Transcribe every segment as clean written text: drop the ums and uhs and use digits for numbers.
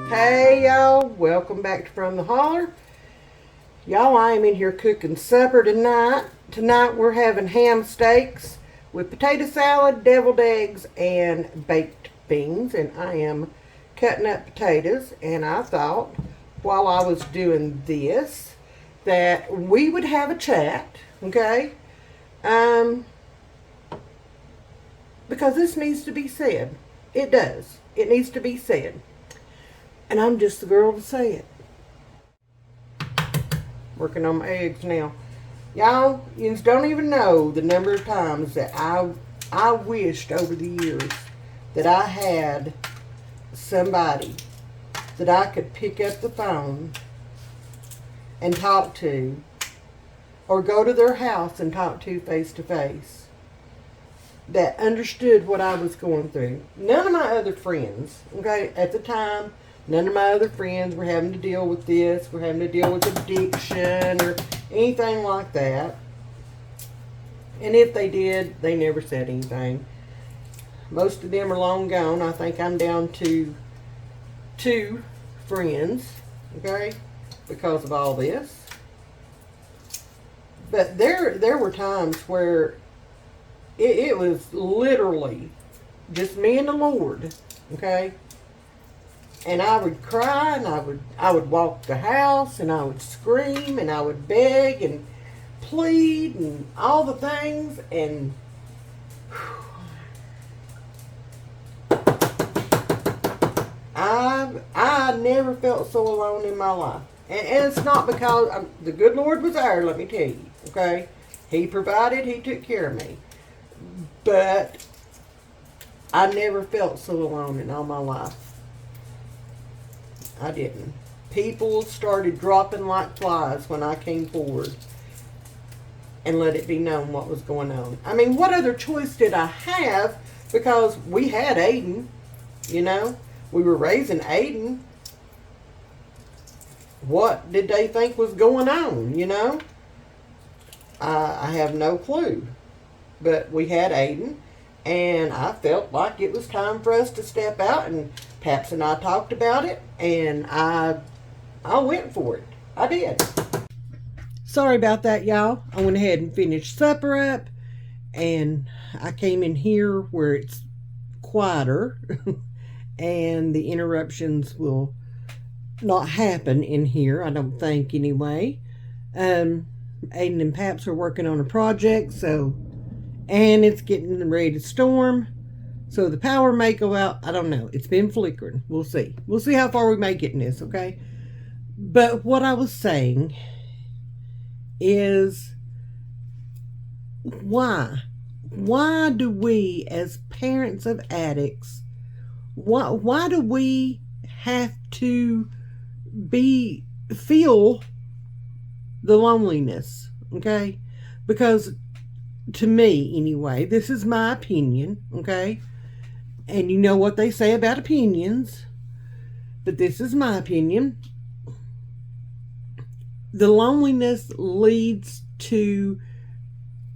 Hey y'all, welcome back to From the Holler. Y'all, I am in here cooking supper tonight. Tonight we're having ham steaks with potato salad, deviled eggs, and baked beans. And I am cutting up potatoes. And I thought, while I was doing this, that we would have a chat, okay? Because this needs to be said. It does. It needs to be said. And I'm just the girl to say it. Working on my eggs now. Y'all, you don't even know the number of times that I wished over the years that I had somebody that I could pick up the phone and talk to, or go to their house and talk to face, that understood what I was going through. None of my other friends, okay, at the time, none of my other friends were having to deal with this, were having to deal with addiction or anything like that. And if they did, they never said anything. Most of them are long gone. I think I'm down to 2 friends, okay, because of all this. But there were times where it was literally just me and the Lord, okay? And I would cry, and I would walk the house, and I would scream, and I would beg and plead and all the things, and I never felt so alone in my life. And it's not because the good Lord was there, let me tell you, okay? He provided, He took care of me. But I never felt so alone in all my life. I didn't. People started dropping like flies when I came forward and let it be known what was going on. I mean, what other choice did I have? Because we had Aiden, you know. We were raising Aiden. What did they think was going on, you know? I have no clue. But we had Aiden, and I felt like it was time for us to step out, and Paps and I talked about it, and I went for it. I did. Sorry about that, y'all. I went ahead and finished supper up, and I came in here where it's quieter, and the interruptions will not happen in here, I don't think, anyway. Aiden and Paps are working on a project, and it's getting ready to storm. So the power may go out. I don't know. It's been flickering. We'll see. We'll see how far we make it in this, okay? But what I was saying is, why? Why do we, as parents of addicts, why do we have to feel the loneliness, okay? Because to me, anyway, this is my opinion, okay? And you know what they say about opinions, but this is my opinion. The loneliness leads to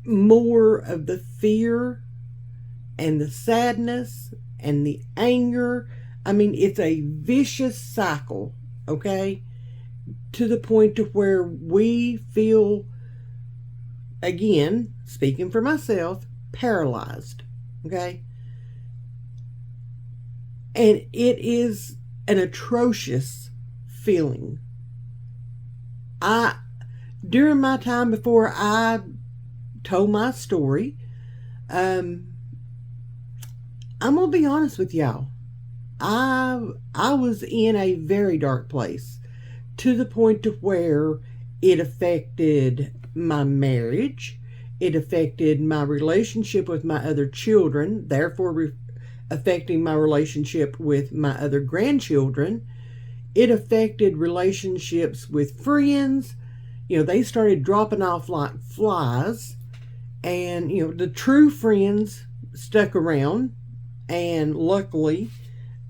more of the fear and the sadness and the anger. I mean, it's a vicious cycle, okay? To the point to where we feel, again, speaking for myself, paralyzed, okay? And it is an atrocious feeling. During my time before I told my story, I'm gonna be honest with y'all. I was in a very dark place, to the point to where it affected my marriage. It affected my relationship with my other children, therefore affecting my relationship with my other grandchildren. It affected relationships with friends. You know, they started dropping off like flies. And, you know, the true friends stuck around. And luckily,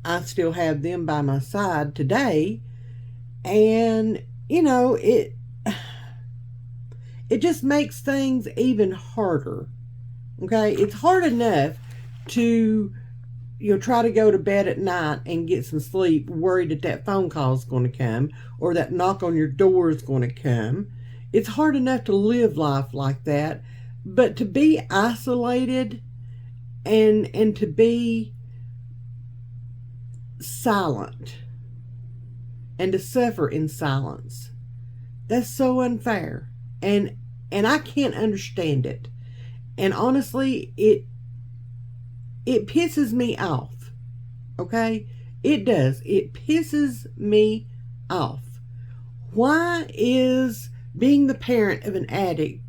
I still have them by my side today. And, you know, it just makes things even harder. Okay? It's hard enough to try to go to bed at night and get some sleep, worried that phone call is going to come or that knock on your door is going to come. It's hard enough to live life like that, but to be isolated and to be silent and to suffer in silence, that's so unfair. And I can't understand it. And honestly, it pisses me off. Okay? It does. It pisses me off. Why is being the parent of an addict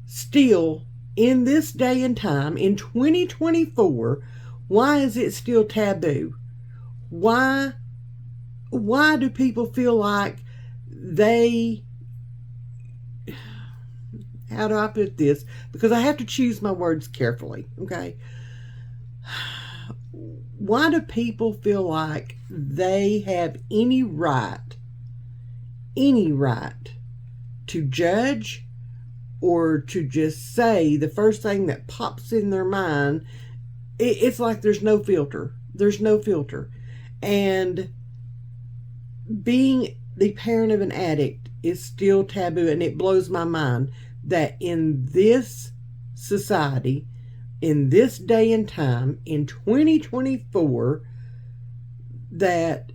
still, in this day and time, in 2024, why is it still taboo? Why do people feel like they... How do I put this? Because I have to choose my words carefully, okay? Why do people feel like they have any right to judge or to just say the first thing that pops in their mind? It's like there's no filter. There's no filter. And being the parent of an addict is still taboo, and it blows my mind that in this society, in this day and time, in 2024, that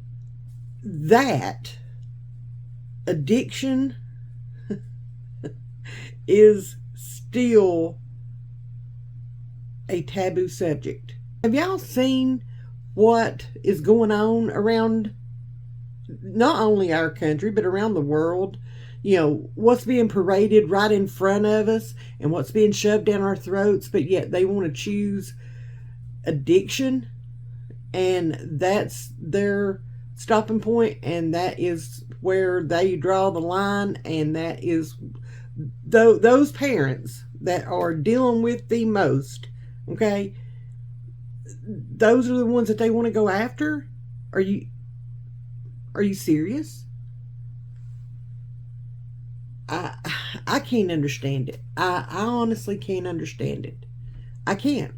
addiction is still a taboo subject. Have y'all seen what is going on around not only our country, but around the world? What's being paraded right in front of us and what's being shoved down our throats, but yet they want to choose addiction, and that's their stopping point, and that is where they draw the line, and that is those parents that are dealing with the most, okay? Those are the ones that they want to go after? Are you serious? I can't understand it. I honestly can't understand it. I can't.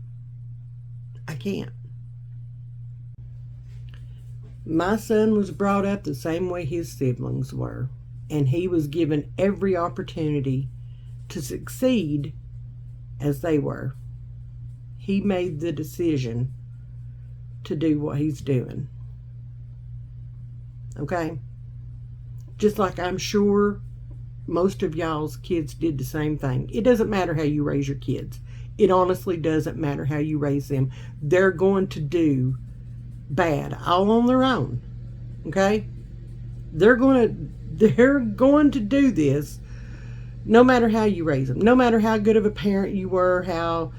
My son was brought up the same way his siblings were, and he was given every opportunity to succeed as they were. He made the decision to do what he's doing. Okay? Just like I'm sure most of y'all's kids did the same thing. It doesn't matter how you raise your kids. It honestly doesn't matter how you raise them. They're going to do bad all on their own. Okay? They're going to do this no matter how you raise them. No matter how good of a parent you were, how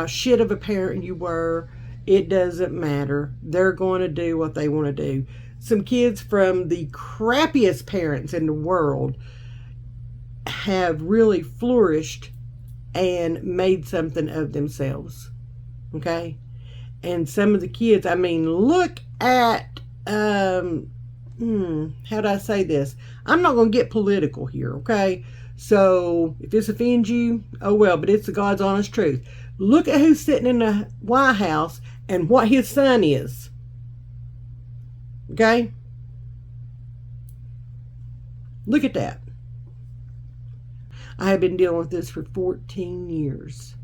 shit of a parent you were. It doesn't matter. They're going to do what they want to do. Some kids from the crappiest parents in the world have really flourished and made something of themselves. Okay? And some of the kids, look at, how do I say this? I'm not going to get political here, okay? So, if this offends you, oh well, but it's the God's honest truth. Look at who's sitting in the White House and what his son is. Okay? Look at that. I have been dealing with this for 14 years.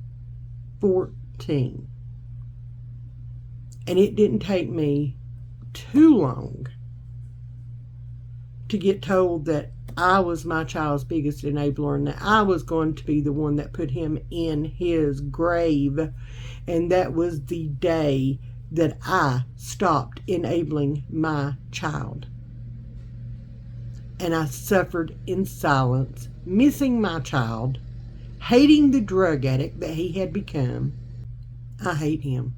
14. And it didn't take me too long to get told that I was my child's biggest enabler and that I was going to be the one that put him in his grave. And that was the day that I stopped enabling my child. And I suffered in silence, missing my child, hating the drug addict that he had become. I hate him.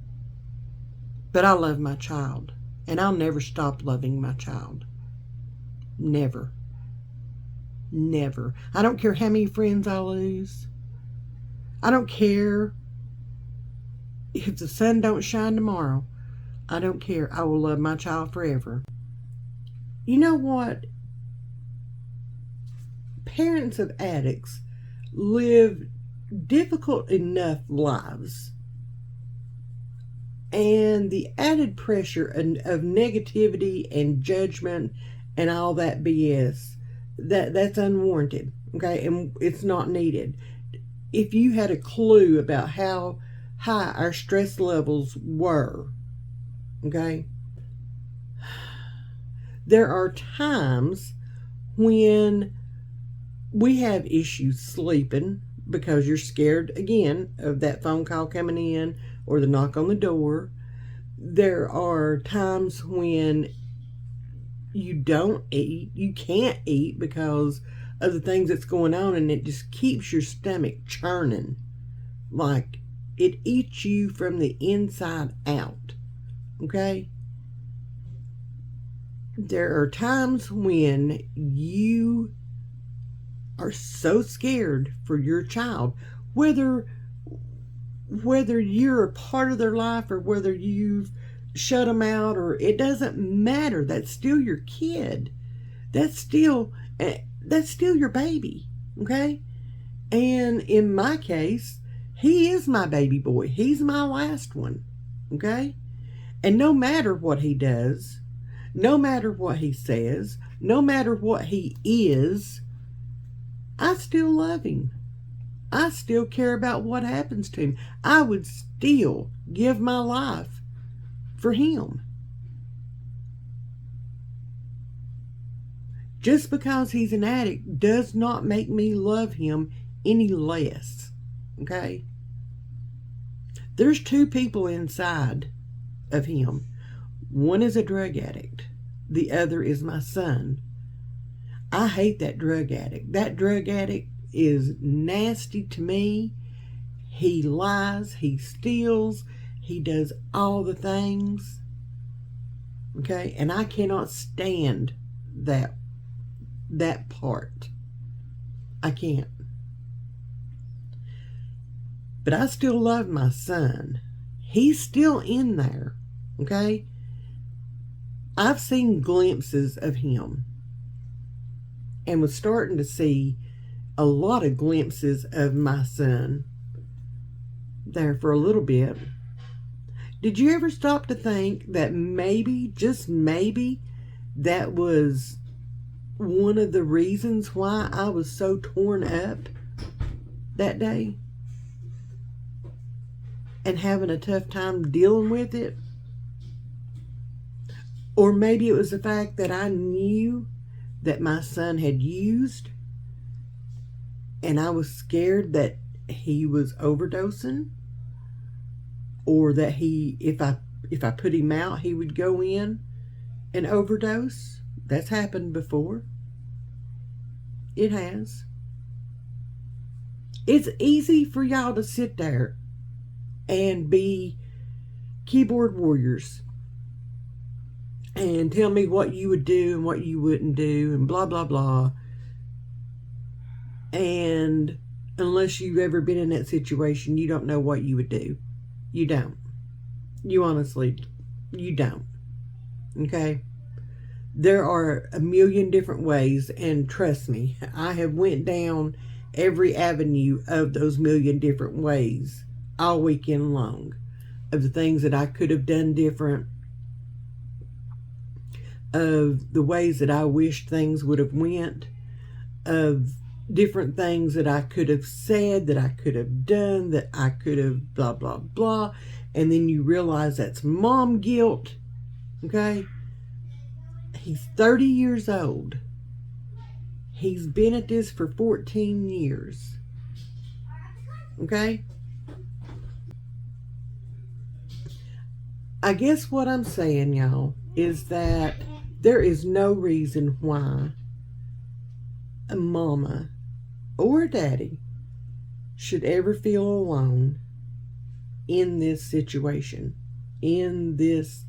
But I love my child. And I'll never stop loving my child. Never. Never. I don't care how many friends I lose. I don't care if the sun don't shine tomorrow. I don't care. I will love my child forever. You know what? Parents of addicts live difficult enough lives and the added pressure of negativity and judgment and all that BS, that's unwarranted, okay, and it's not needed. If you had a clue about how high our stress levels were, okay, there are times when we have issues sleeping because you're scared, again, of that phone call coming in or the knock on the door. There are times when you don't eat, you can't eat because of the things that's going on, and it just keeps your stomach churning. Like, it eats you from the inside out, okay? There are times when you are so scared for your child, whether you're a part of their life or whether you've shut them out, or it doesn't matter. That's still your kid. That's still your baby, okay? And in my case, he is my baby boy. He's my last one, okay? And no matter what he does, no matter what he says, no matter what he is, I still love him. I still care about what happens to him. I would still give my life for him. Just because he's an addict does not make me love him any less, okay? There's two people inside of him. One is a drug addict. The other is my son. I hate that drug addict. That drug addict is nasty to me. He lies, he steals, he does all the things, okay? And I cannot stand that part. I can't. But I still love my son. He's still in there, okay? I've seen glimpses of him and was starting to see a lot of glimpses of my son there for a little bit. Did you ever stop to think that maybe, just maybe, that was one of the reasons why I was so torn up that day and having a tough time dealing with it? Or maybe it was the fact that I knew that my son had used, and I was scared that he was overdosing, or that if I put him out, he would go in and overdose. That's happened before. It has. It's easy for y'all to sit there and be keyboard warriors and tell me what you would do and what you wouldn't do and blah, blah, blah. And unless you've ever been in that situation, you don't know what you would do. You don't. You honestly, you don't. Okay? There are a million different ways, and trust me, I have went down every avenue of those million different ways all weekend long, of the things that I could have done different, of the ways that I wished things would have went, of different things that I could have said, that I could have done, that I could have blah, blah, blah. And then you realize that's mom guilt, okay? He's 30 years old. He's been at this for 14 years, okay? I guess what I'm saying, y'all, is that there is no reason why a mama or a daddy should ever feel alone in this situation, in this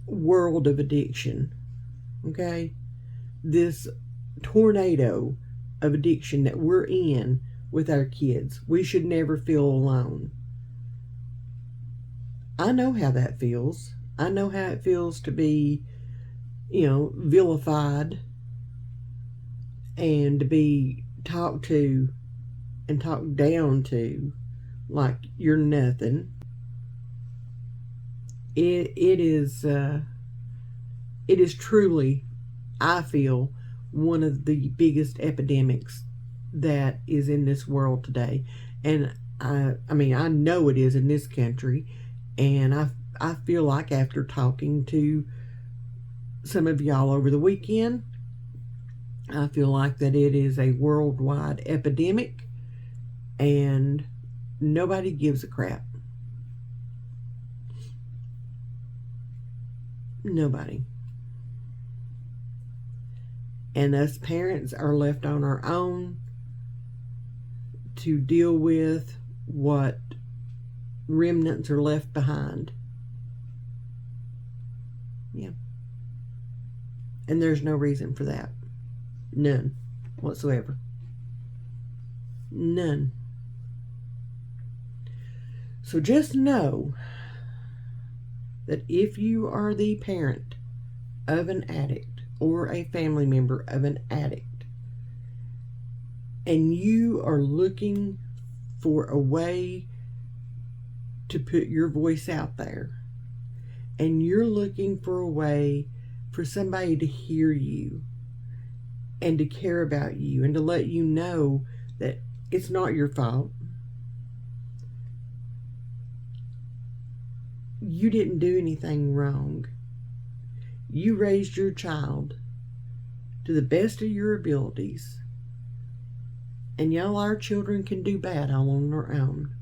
world of addiction, okay? This tornado of addiction that we're in with our kids. We should never feel alone. I know how that feels. I know how it feels to be, vilified and to be talked to and talked down to like you're nothing. it is truly, I feel, one of the biggest epidemics that is in this world today. And I mean, I know it is in this country, and I feel like after talking to some of y'all over the weekend, I feel like that it is a worldwide epidemic, and nobody gives a crap. Nobody. And us parents are left on our own to deal with what remnants are left behind. Yeah. And there's no reason for that. None whatsoever. None. So just know that if you are the parent of an addict or a family member of an addict, and you are looking for a way to put your voice out there, and you're looking for a way for somebody to hear you and to care about you and to let you know that it's not your fault. You didn't do anything wrong. You raised your child to the best of your abilities. And y'all, our children can do bad all on their own.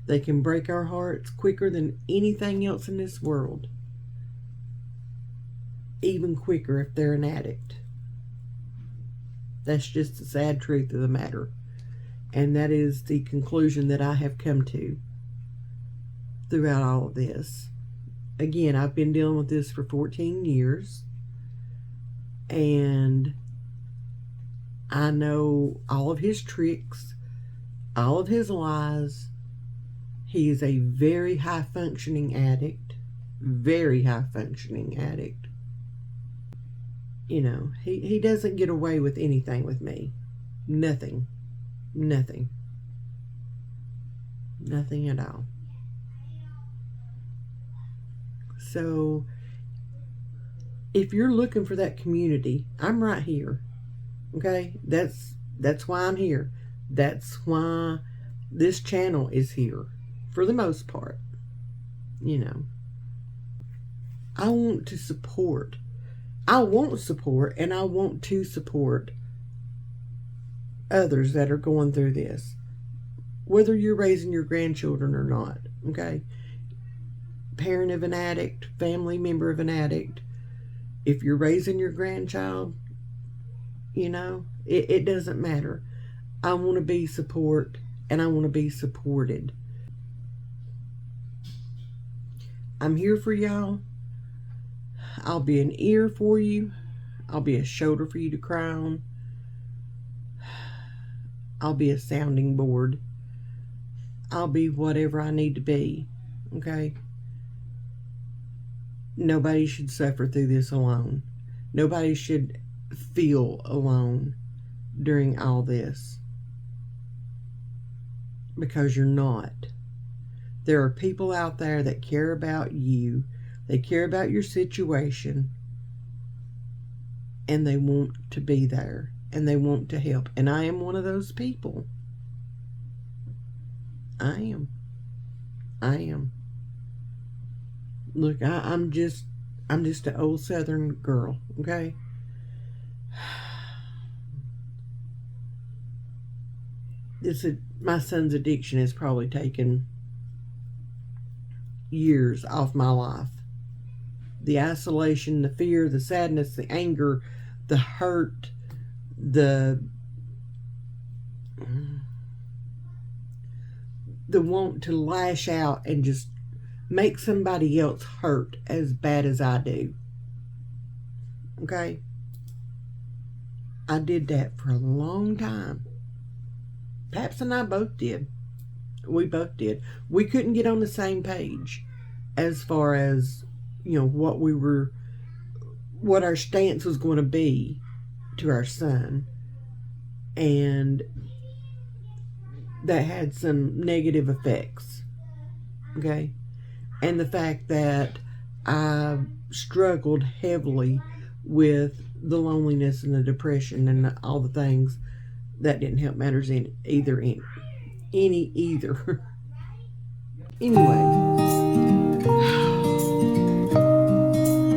They can break our hearts quicker than anything else in this world. Even quicker if they're an addict. That's just the sad truth of the matter. And that is the conclusion that I have come to throughout all of this. Again, I've been dealing with this for 14 years. And I know all of his tricks, all of his lies. He is a very high-functioning addict. Very high-functioning addict. You know, he doesn't get away with anything with me. Nothing. Nothing. Nothing at all. So, if you're looking for that community, I'm right here. Okay? That's why I'm here. That's why this channel is here. For the most part. You know. I want to support. I won't support, and I want to support others that are going through this. Whether you're raising your grandchildren or not. Okay? Parent of an addict, family member of an addict. If you're raising your grandchild, you know, it doesn't matter. I want to be support, and I want to be supported. I'm here for y'all. I'll be an ear for you. I'll be a shoulder for you to cry on. I'll be a sounding board. I'll be whatever I need to be. Okay? Nobody should suffer through this alone. Nobody should feel alone during all this. Because you're not. There are people out there that care about you. They care about your situation. And they want to be there. And they want to help. And I am one of those people. I am. Look, I'm just an old Southern girl, okay? My son's addiction has probably taken years off my life. The isolation, the fear, the sadness, the anger, the hurt, the want to lash out and just make somebody else hurt as bad as I do. Okay? I did that for a long time. Paps and I both did. We both did. We couldn't get on the same page as far as, you know, what our stance was going to be to our son. And that had some negative effects. Okay? and the fact that I struggled heavily with the loneliness and the depression and all the things, that didn't help matters in either. Anyway,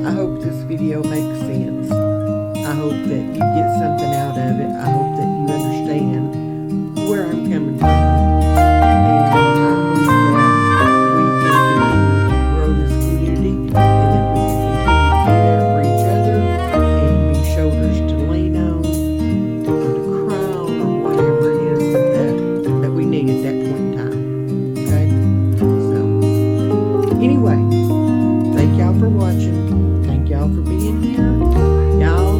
I hope this video makes sense. I hope that you get something out of it. I hope that you understand where I'm coming from. And I hope that we can continue to grow this community, and that we can continue to be there for each other and be shoulders to lean on, or to cry on, or whatever it is that we need at that point in time. Okay? So, anyway, thank y'all for watching. Thank y'all for being here. Y'all